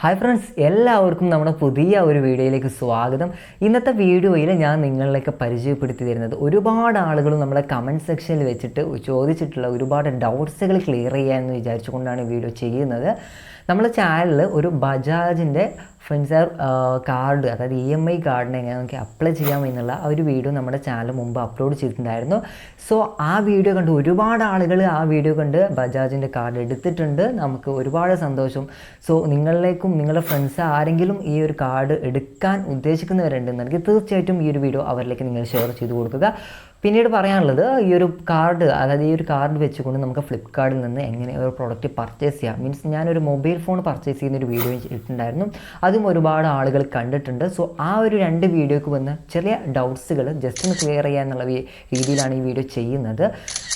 Hi friends, എല്ലാവർക്കും നമ്മുടെ പുതിയ ഒരു വീഡിയോയിലേക്ക് സ്വാഗതം. ഇന്നത്തെ വീഡിയോയിൽ ഞാൻ നിങ്ങളിലേക്ക് പരിചയപ്പെടുത്തി തരുന്നത് ഒരുപാട് ആളുകൾ നമ്മളെ കമൻറ്റ് സെക്ഷനിൽ വെച്ചിട്ട് ചോദിച്ചിട്ടുള്ള ഒരുപാട് ഡൗട്ട്സുകൾ ക്ലിയർ ചെയ്യാമെന്ന് വിചാരിച്ചുകൊണ്ടാണ് വീഡിയോ ചെയ്യുന്നത്. നമ്മുടെ ചാനലിൽ ഒരു ബജാജിൻ്റെ ഫിൻസെയർ കാർഡ്, അതായത് EMI കാർഡിന് എങ്ങനെ നമുക്ക് അപ്ലൈ ചെയ്യാം എന്നുള്ള ആ ഒരു വീഡിയോ നമ്മുടെ ചാനൽ മുമ്പ് അപ്ലോഡ് ചെയ്തിട്ടുണ്ടായിരുന്നു. സോ ആ വീഡിയോ കണ്ട് ഒരുപാട് ആളുകൾ ആ വീഡിയോ കണ്ട് ബജാജിൻ്റെ കാർഡ് എടുത്തിട്ടുണ്ട്. നമുക്ക് ഒരുപാട് സന്തോഷം. സോ നിങ്ങളിലേക്കും നിങ്ങളുടെ ഫ്രണ്ട്സ് ആരെങ്കിലും ഈ ഒരു കാർഡ് എടുക്കാൻ ഉദ്ദേശിക്കുന്നവരുണ്ടെന്നുണ്ടെങ്കിൽ തീർച്ചയായിട്ടും ഈ ഒരു വീഡിയോ അവരിലേക്ക് നിങ്ങൾ ഷെയർ ചെയ്ത് കൊടുക്കുക. പിന്നീട് പറയാനുള്ളത്, ഈ ഒരു കാർഡ്, അതായത് ഈ ഒരു കാർഡ് വെച്ചുകൊണ്ട് നമുക്ക് ഫ്ലിപ്കാർട്ടിൽ നിന്ന് എങ്ങനെ ഒരു പ്രോഡക്റ്റ് പർച്ചേസ് ചെയ്യാം. മീൻസ് ഞാനൊരു മൊബൈൽ ഫോൺ പർച്ചേസ് ചെയ്യുന്നൊരു വീഡിയോ ഇട്ടിട്ടുണ്ടായിരുന്നു. അതും ഒരുപാട് ആളുകൾ കണ്ടിട്ടുണ്ട്. സോ ആ ഒരു 2 വീഡിയോക്ക് വന്ന ചെറിയ ഡൗട്ട്സുകൾ ജസ്റ്റ് ഒന്ന് ക്ലിയർ ചെയ്യുക എന്നുള്ള രീതിയിലാണ് ഈ വീഡിയോ ചെയ്യുന്നത്.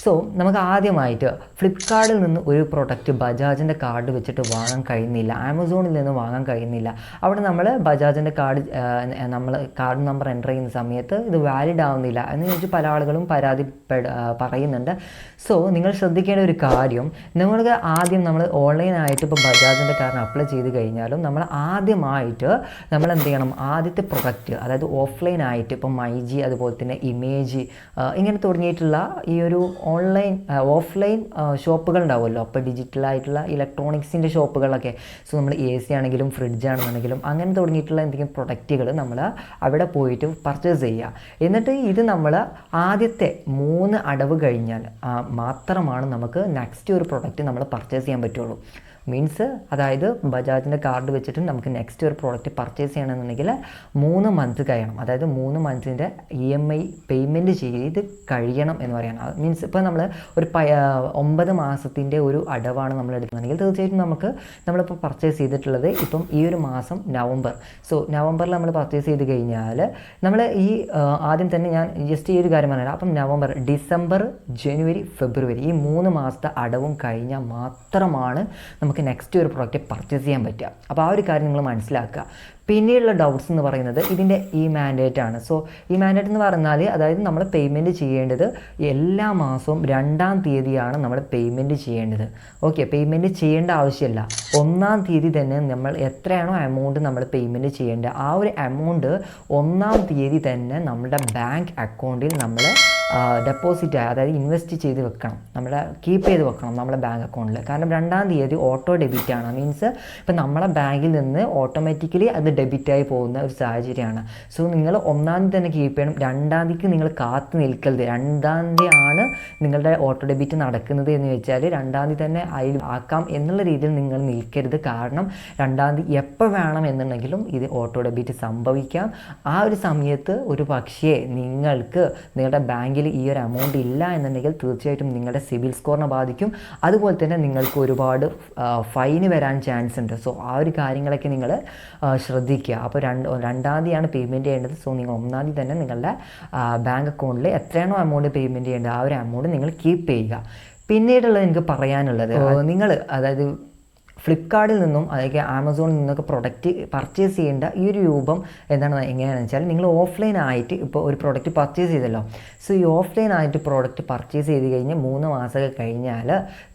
സോ നമുക്ക് ആദ്യമായിട്ട് ഫ്ലിപ്കാർട്ടിൽ നിന്ന് ഒരു പ്രോഡക്റ്റ് ബജാജിൻ്റെ കാർഡ് വെച്ചിട്ട് വാങ്ങാൻ കഴിയുന്നില്ല, ആമസോണിൽ നിന്ന് വാങ്ങാൻ കഴിയുന്നില്ല. അവിടെ നമ്മൾ ബജാജിൻ്റെ കാർഡ് നമ്മൾ കാർഡ് നമ്പർ എൻ്റർ ചെയ്യുന്ന സമയത്ത് ഇത് വാലിഡ് ആവുന്നില്ല എന്ന് ചോദിച്ച് പല ആളുകളും പറയുന്നുണ്ട്. സോ നിങ്ങൾ ശ്രദ്ധിക്കേണ്ട ഒരു കാര്യം, നിങ്ങൾക്ക് ആദ്യം നമ്മൾ ഓൺലൈനായിട്ട് ഇപ്പോൾ ബജാജിൻ്റെ കാർഡ് അപ്ലൈ ചെയ്ത് കഴിഞ്ഞാലും നമ്മൾ ആദ്യമായിട്ട് നമ്മൾ എന്ത് ചെയ്യണം, ആദ്യത്തെ പ്രൊഡക്റ്റ്, അതായത് ഓഫ്ലൈനായിട്ട് ഇപ്പോൾ മൈജി, അതുപോലെ തന്നെ ഇമേജ്, ഇങ്ങനെ തുടങ്ങിയിട്ടുള്ള ഈ ഒരു ഓഫ്ലൈൻ ഷോപ്പുകൾ ഉണ്ടാവുമല്ലോ. അപ്പോൾ ഡിജിറ്റലായിട്ടുള്ള ഇലക്ട്രോണിക്സിൻ്റെ ഷോപ്പുകളൊക്കെ, സോ നമ്മൾ AC ആണെങ്കിലും ഫ്രിഡ്ജ് ആണെന്നുണ്ടെങ്കിലും അങ്ങനെ തുടങ്ങിയിട്ടുള്ള എന്തെങ്കിലും പ്രൊഡക്റ്റുകൾ നമ്മൾ അവിടെ പോയിട്ട് പർച്ചേസ് ചെയ്യുക. എന്നിട്ട് ഇത് നമ്മൾ ആദ്യത്തെ 3 അടവ് കഴിഞ്ഞാൽ മാത്രമാണ് നമുക്ക് നെക്സ്റ്റ് ഒരു പ്രൊഡക്റ്റ് നമ്മൾ പർച്ചേസ് ചെയ്യാൻ പറ്റുള്ളൂ. മീൻസ് അതായത് ബജാജിൻ്റെ കാർഡ് വെച്ചിട്ട് നമുക്ക് നെക്സ്റ്റ് ഒരു പ്രോഡക്റ്റ് പർച്ചേസ് ചെയ്യണമെന്നുണ്ടെങ്കിൽ 3 മന്ത് കഴിയണം. അതായത് 3 മന്തിൻ്റെ EMI പേയ്മെൻറ്റ് ചെയ്ത് കഴിയണം എന്ന് പറയണം. മീൻസ് ഇപ്പോൾ നമ്മൾ ഒരു 9 മാസത്തിൻ്റെ ഒരു അടവാണ് നമ്മൾ എടുക്കുന്നുണ്ടെങ്കിൽ തീർച്ചയായിട്ടും നമ്മളിപ്പോൾ പർച്ചേസ് ചെയ്തിട്ടുള്ളത് ഇപ്പം ഈ ഒരു മാസം നവംബർ. സോ നവംബറിൽ നമ്മൾ പർച്ചേസ് ചെയ്ത് കഴിഞ്ഞാൽ നമ്മൾ ഈ ആദ്യം തന്നെ ഞാൻ ജസ്റ്റ് ഈ ഒരു കാര്യം പറഞ്ഞാൽ, അപ്പം നവംബർ, ഡിസംബർ, ജനുവരി, ഫെബ്രുവരി ഈ 3 മാസത്തെ അടവും കഴിഞ്ഞാൽ മാത്രമാണ് നമുക്ക് നെക്സ്റ്റ് ഒരു പ്രോഡക്റ്റ് പർച്ചേസ് ചെയ്യാൻ പറ്റുക. അപ്പോൾ ആ ഒരു കാര്യം നിങ്ങൾ മനസ്സിലാക്കുക. പിന്നീടുള്ള ഡൗട്ട്സ് എന്ന് പറയുന്നത് ഇതിൻ്റെ ഈ മാൻഡേറ്റ് ആണ്. സോ ഈ മാൻഡേറ്റ് എന്ന് പറഞ്ഞാൽ, അതായത് നമ്മൾ പേയ്മെൻറ്റ് ചെയ്യേണ്ടത് എല്ലാ മാസവും 2-ാം തീയതിയാണ് നമ്മൾ പേയ്മെൻറ്റ് ചെയ്യേണ്ടത്. ഓക്കെ, പേയ്മെൻറ്റ് ചെയ്യേണ്ട ആവശ്യമില്ല. 1-ാം തീയതി തന്നെ നമ്മൾ എത്രയാണോ എമൗണ്ട് നമ്മൾ പേയ്മെൻറ്റ് ചെയ്യേണ്ടത് ആ ഒരു എമൗണ്ട് 1-ാം തീയതി തന്നെ നമ്മുടെ ബാങ്ക് അക്കൗണ്ടിൽ നമ്മൾ ഡെപ്പോസിറ്റ്, അതായത് ഇൻവെസ്റ്റ് ചെയ്ത് വെക്കണം, നമ്മളെ കീപ്പ് ചെയ്ത് വെക്കണം നമ്മുടെ ബാങ്ക് അക്കൗണ്ടിൽ. കാരണം 2-ാം തീയതി ഓട്ടോ ഡെബിറ്റ് ആണ്. മീൻസ് ഇപ്പം നമ്മളെ ബാങ്കിൽ നിന്ന് ഓട്ടോമാറ്റിക്കലി അത് ഡെബിറ്റായി പോകുന്ന ഒരു സാഹചര്യമാണ്. സോ നിങ്ങൾ 1-ാം തീയതി തന്നെ കീപ്പ് ചെയ്യണം. 2-ാം തീയതിക്ക് നിങ്ങൾ കാത്തു നിൽക്കരുത്. 2-ാം തീയതിയാണ് നിങ്ങളുടെ ഓട്ടോ ഡെബിറ്റ് നടക്കുന്നത് എന്ന് വെച്ചാൽ 2-ാം തീയതി തന്നെ അതിൽ ആക്കാം എന്നുള്ള രീതിയിൽ നിങ്ങൾ നിൽക്കരുത്. കാരണം 2-ാം തീയതി എപ്പോൾ വേണം എന്നുണ്ടെങ്കിലും ഇത് ഓട്ടോ ഡെബിറ്റ് സംഭവിക്കാം. ആ ഒരു സമയത്ത് ഒരു പക്ഷേ നിങ്ങൾക്ക് നിങ്ങളുടെ ബാങ്കിൽ ഈ ഒരു എമൗണ്ട് ഇല്ല എന്നുണ്ടെങ്കിൽ തീർച്ചയായിട്ടും നിങ്ങളുടെ സിബിൽ സ്കോറിനെ ബാധിക്കും. അതുപോലെ തന്നെ നിങ്ങൾക്ക് ഒരുപാട് ഫൈന് വരാൻ ചാൻസ് ഉണ്ട്. സോ ആ ഒരു കാര്യങ്ങളൊക്കെ നിങ്ങൾ ശ്രദ്ധിക്കുക. അപ്പോൾ 2-ാം തീയതിയാണ് പേയ്മെൻറ്റ് ചെയ്യേണ്ടത്. സോ നിങ്ങൾ 1-ാം തീയതി തന്നെ നിങ്ങളുടെ ബാങ്ക് അക്കൗണ്ടിൽ എത്രയാണോ എമൗണ്ട് പേയ്മെൻറ്റ് ചെയ്യേണ്ടത് ആ ഒരു എമൗണ്ട് നിങ്ങൾ കീപ്പ് ചെയ്യുക. പിന്നീടുള്ളത് എനിക്ക് പറയാനുള്ളത്, നിങ്ങൾ അതായത് ഫ്ലിപ്കാർട്ടിൽ നിന്നും അതായത് ആമസോണിൽ നിന്നൊക്കെ പ്രൊഡക്റ്റ് പർച്ചേസ് ചെയ്യേണ്ട ഈ ഒരു രൂപം എങ്ങനെയാണെന്ന് വെച്ചാൽ, നിങ്ങൾ ഓഫ്ലൈനായിട്ട് ഇപ്പോൾ ഒരു പ്രൊഡക്റ്റ് പർച്ചേസ് ചെയ്തല്ലോ. സോ ഈ ഓഫ്ലൈനായിട്ട് പ്രോഡക്റ്റ് പർച്ചേസ് ചെയ്ത് കഴിഞ്ഞ് 3 മാസമൊക്കെ കഴിഞ്ഞാൽ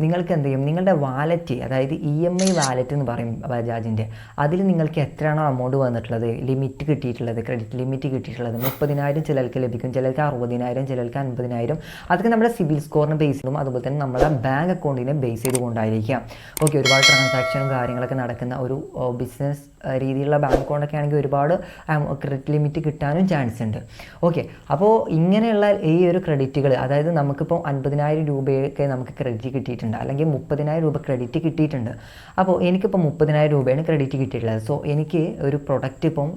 നിങ്ങൾക്ക് എന്ത് ചെയ്യും, നിങ്ങളുടെ വാലറ്റ്, അതായത് EMI വാലറ്റ് എന്ന് പറയും ബജാജിൻ്റെ, അതിൽ നിങ്ങൾക്ക് എത്രയാണോ എമൗണ്ട് വന്നിട്ടുള്ളത്, ലിമിറ്റ് കിട്ടിയിട്ടുള്ളത്, ക്രെഡിറ്റ് ലിമിറ്റ് കിട്ടിയിട്ടുള്ളത്, 30,000 ചിലർക്ക് ലഭിക്കും, ചിലർക്ക് 60,000, ചിലർക്ക് 50,000. അതൊക്കെ നമ്മുടെ സിബിൽ സ്കോറിനെ ബേസ് ചെയ്തും അതുപോലെ തന്നെ നമ്മുടെ ബാങ്ക് അക്കൗണ്ടിനെ ബേസ് ചെയ്തുകൊണ്ടായിരിക്കാം. ഓക്കെ, ഒരുപാട് ട്രാൻസാക്ഷനും കാര്യങ്ങളൊക്കെ നടക്കുന്ന ഒരു ബിസിനസ് രീതിയിലുള്ള ബാങ്ക് അക്കൗണ്ടൊക്കെ ആണെങ്കിൽ ഒരുപാട് ക്രെഡിറ്റ് ലിമിറ്റ് കിട്ടാനും ചാൻസ് ഉണ്ട്. ഓക്കെ, അപ്പോൾ ഇങ്ങനെയുള്ള ഈ ഒരു ക്രെഡിറ്റുകൾ, അതായത് നമുക്കിപ്പോൾ 50,000 രൂപയൊക്കെ നമുക്ക് ക്രെഡിറ്റ് കിട്ടിയിട്ടുണ്ട്, അല്ലെങ്കിൽ 30,000 രൂപ ക്രെഡിറ്റ് കിട്ടിയിട്ടുണ്ട്. അപ്പോൾ എനിക്കിപ്പോൾ 30,000 രൂപയാണ് ക്രെഡിറ്റ് കിട്ടിയിട്ടുള്ളത്. സോ എനിക്ക് ഒരു പ്രൊഡക്റ്റ് ഇപ്പം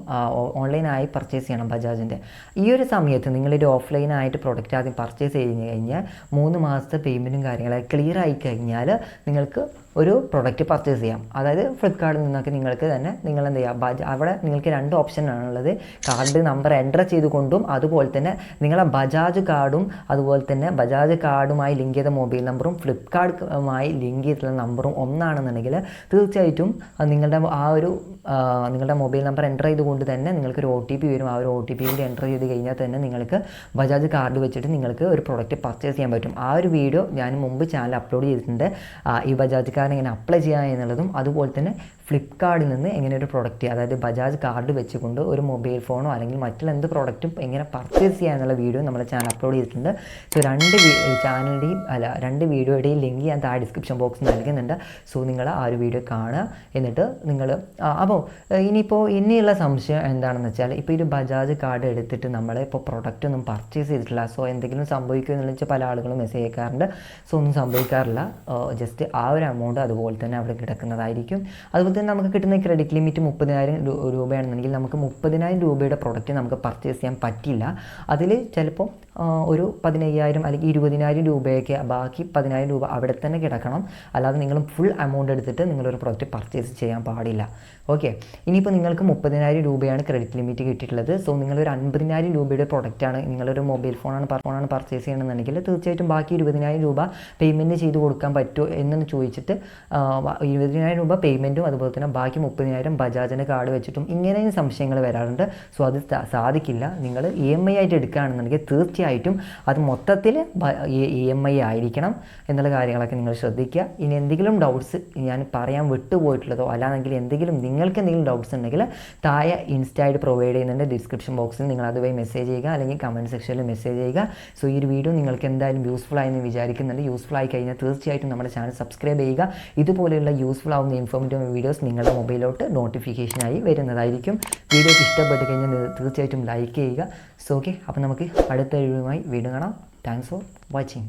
ഓൺലൈനായി പർച്ചേസ് ചെയ്യണം ബജാജിൻ്റെ. ഈ ഒരു സമയത്ത് നിങ്ങളൊരു ഓഫ്ലൈനായിട്ട് പ്രൊഡക്റ്റ് ആദ്യം പർച്ചേസ് ചെയ്ത് കഴിഞ്ഞാൽ 3 മാസത്തെ പേയ്മെൻറ്റും കാര്യങ്ങളൊക്കെ ക്ലിയർ ആയി കഴിഞ്ഞാൽ നിങ്ങൾക്ക് ഒരു പ്രൊഡക്റ്റ് പർച്ചേസ് ചെയ്യാം. അതായത് ഫ്ലിപ്കാർട്ടിൽ നിന്നൊക്കെ നിങ്ങൾക്ക് തന്നെ നിങ്ങൾ എന്ത് ചെയ്യുക, അവിടെ നിങ്ങൾക്ക് 2 ഓപ്ഷനാണുള്ളത്. കാർഡ് നമ്പർ എൻ്റർ ചെയ്തുകൊണ്ടും അതുപോലെ തന്നെ നിങ്ങളെ ബജാജ് കാർഡും അതുപോലെ തന്നെ ബജാജ് കാർഡുമായി ലിങ്ക് ചെയ്ത മൊബൈൽ നമ്പറും ഫ്ലിപ്കാർട്ടുമായി ലിങ്ക് ചെയ്തിട്ടുള്ള നമ്പറും ഒന്നാണെന്നുണ്ടെങ്കിൽ തീർച്ചയായിട്ടും നിങ്ങളുടെ മൊബൈൽ നമ്പർ എൻ്റർ ചെയ്തുകൊണ്ട് തന്നെ നിങ്ങൾക്കൊരു OTP വരും. ആ ഒരു OTP കൂടി എൻ്റർ ചെയ്ത് കഴിഞ്ഞാൽ തന്നെ നിങ്ങൾക്ക് ബജാജ് കാർഡ് വെച്ചിട്ട് നിങ്ങൾക്ക് ഒരു പ്രൊഡക്റ്റ് പർച്ചേസ് ചെയ്യാൻ പറ്റും. ആ ഒരു വീഡിയോ ഞാൻ മുമ്പ് ചാനൽ അപ്ലോഡ് ചെയ്തിട്ടുണ്ട്. ഈ ബജാജ് കാർഡ് എങ്ങനെ അപ്ലൈ ചെയ്യുക എന്നുള്ളതും അതുപോലെ തന്നെ ഫ്ലിപ്കാർട്ടിൽ നിന്ന് എങ്ങനെ ഒരു പ്രൊഡക്റ്റ്, അതായത് ബജാജ് കാർഡ് വെച്ചുകൊണ്ട് ഒരു മൊബൈൽ ഫോണോ അല്ലെങ്കിൽ മറ്റുള്ള എന്ത് പ്രോഡക്റ്റും എങ്ങനെ പർച്ചേസ് ചെയ്യാനുള്ള വീഡിയോ നമ്മുടെ ചാനൽ അപ്ലോഡ് ചെയ്തിട്ടുണ്ട്. സോ രണ്ട് വീഡിയോയുടെയും ലിങ്ക് ഞാൻ താഴെ ഡിസ്ക്രിപ്ഷൻ ബോക്സിൽ നൽകുന്നുണ്ട്. സോ നിങ്ങൾ ആ ഒരു വീഡിയോ കാണുക. എന്നിട്ട് നിങ്ങൾ അപ്പോൾ ഇനിയുള്ള സംശയം എന്താണെന്ന് വെച്ചാൽ, ഇപ്പോൾ ഒരു ബജാജ് കാർഡ് എടുത്തിട്ട് നമ്മൾ ഇപ്പോൾ പ്രൊഡക്റ്റ് ഒന്നും പർച്ചേസ് ചെയ്തിട്ടില്ല, സോ എന്തെങ്കിലും സംഭവിക്കുമോ എന്ന് വെച്ചാൽ പല ആളുകളും മെസ്സേജ് അയക്കാറുണ്ട്. സോ ഒന്നും സംഭവിക്കാറില്ല. ജസ്റ്റ് ആ ഒരു എമൗണ്ട് അതുപോലെ തന്നെ അവിടെ കിടക്കുന്നതായിരിക്കും. അതുപോലെ തന്നെ നമുക്ക് കിട്ടുന്ന ക്രെഡിറ്റ് ലിമിറ്റ് 30,000 രൂപയാണെന്നുണ്ടെങ്കിൽ നമുക്ക് 30,000 രൂപയുടെ പ്രൊഡക്റ്റ് നമുക്ക് പർച്ചേസ് ചെയ്യാൻ പറ്റില്ല. അതിൽ ചിലപ്പോൾ ഒരു 15,000 അല്ലെങ്കിൽ 20,000 രൂപയൊക്കെ, ബാക്കി 10,000 രൂപ അവിടെ തന്നെ കിടക്കണം. അല്ലാതെ നിങ്ങൾ ഫുൾ എമൗണ്ട് എടുത്തിട്ട് നിങ്ങളൊരു പ്രൊഡക്റ്റ് പർച്ചേസ് ചെയ്യാൻ പാടില്ല. ഓക്കെ, ഇനിയിപ്പോൾ നിങ്ങൾക്ക് 30,000 രൂപയാണ് ക്രെഡിറ്റ് ലിമിറ്റ് കിട്ടിയിട്ടുള്ളത്. സോ നിങ്ങളൊരു 50,000 രൂപയുടെ പ്രൊഡക്റ്റാണ്, നിങ്ങളൊരു മൊബൈൽ ഫോണാണ് പർച്ചേസ് ചെയ്യണമെന്നുണ്ടെങ്കിൽ തീർച്ചയായിട്ടും ബാക്കി 20,000 രൂപ പേയ്മെൻറ്റ് ചെയ്ത് കൊടുക്കാൻ പറ്റുമോ എന്ന് ചോദിച്ചിട്ട് 20,000 രൂപ പേയ്മെൻറ്റും അതുപോലെ തന്നെ ബാക്കി 30,000 ബജാജിൻ്റെ കാർഡ് വെച്ചിട്ടും ഇങ്ങനെയും സംശയങ്ങൾ വരാറുണ്ട്. സോ അത് സാധിക്കില്ല. നിങ്ങൾ EMI ആയിട്ട് എടുക്കുകയാണെന്നുണ്ടെങ്കിൽ തീർച്ചയായിട്ടും അത് മൊത്തത്തിൽ EMI ആയിരിക്കണം എന്നുള്ള കാര്യങ്ങളൊക്കെ നിങ്ങൾ ശ്രദ്ധിക്കുക. ഇനി എന്തെങ്കിലും ഡൗട്ട്സ് ഞാൻ പറയാൻ വിട്ടുപോയിട്ടുള്ളതോ അല്ലാതെങ്കിൽ നിങ്ങൾക്ക് എന്തെങ്കിലും ഡൗട്ട്സ് ഉണ്ടെങ്കിൽ താഴെ ഇൻസ്റ്റയായിട്ട് പ്രൊവൈഡ് ചെയ്യുന്നുണ്ട് ഡിസ്ക്രിപ്ഷൻ ബോക്സിൽ. നിങ്ങൾ അതുവഴി മെസ്സേജ് ചെയ്യുക അല്ലെങ്കിൽ കമൻറ്റ് സെക്ഷനിൽ മെസ്സേജ് ചെയ്യുക. സോ ഈ ഒരു വീഡിയോ നിങ്ങൾക്ക് എന്തായാലും യൂസ്ഫുൾ ആയെന്ന് വിചാരിക്കുന്നുണ്ട്. യൂസ്ഫുൾ ആയി കഴിഞ്ഞാൽ തീർച്ചയായിട്ടും നമ്മുടെ ചാനൽ സബ്സ്ക്രൈബ് ചെയ്യുക. ഇതുപോലെയുള്ള യൂസ്ഫുൾ ആവുന്ന ഇൻഫോർമേറ്റീവ് വീഡിയോസ് നിങ്ങളുടെ മൊബൈലിലോട്ട് നോട്ടിഫിക്കേഷനായി വരുന്നതായിരിക്കും. വീഡിയോക്ക് ഇഷ്ടപ്പെട്ട് കഴിഞ്ഞാൽ തീർച്ചയായിട്ടും ലൈക്ക് ചെയ്യുക. സോ ഓക്കെ, അപ്പോൾ നമുക്ക് അടുത്ത വീഡിയോയുമായി വീണ്ടും കാണാം. Thanks for watching.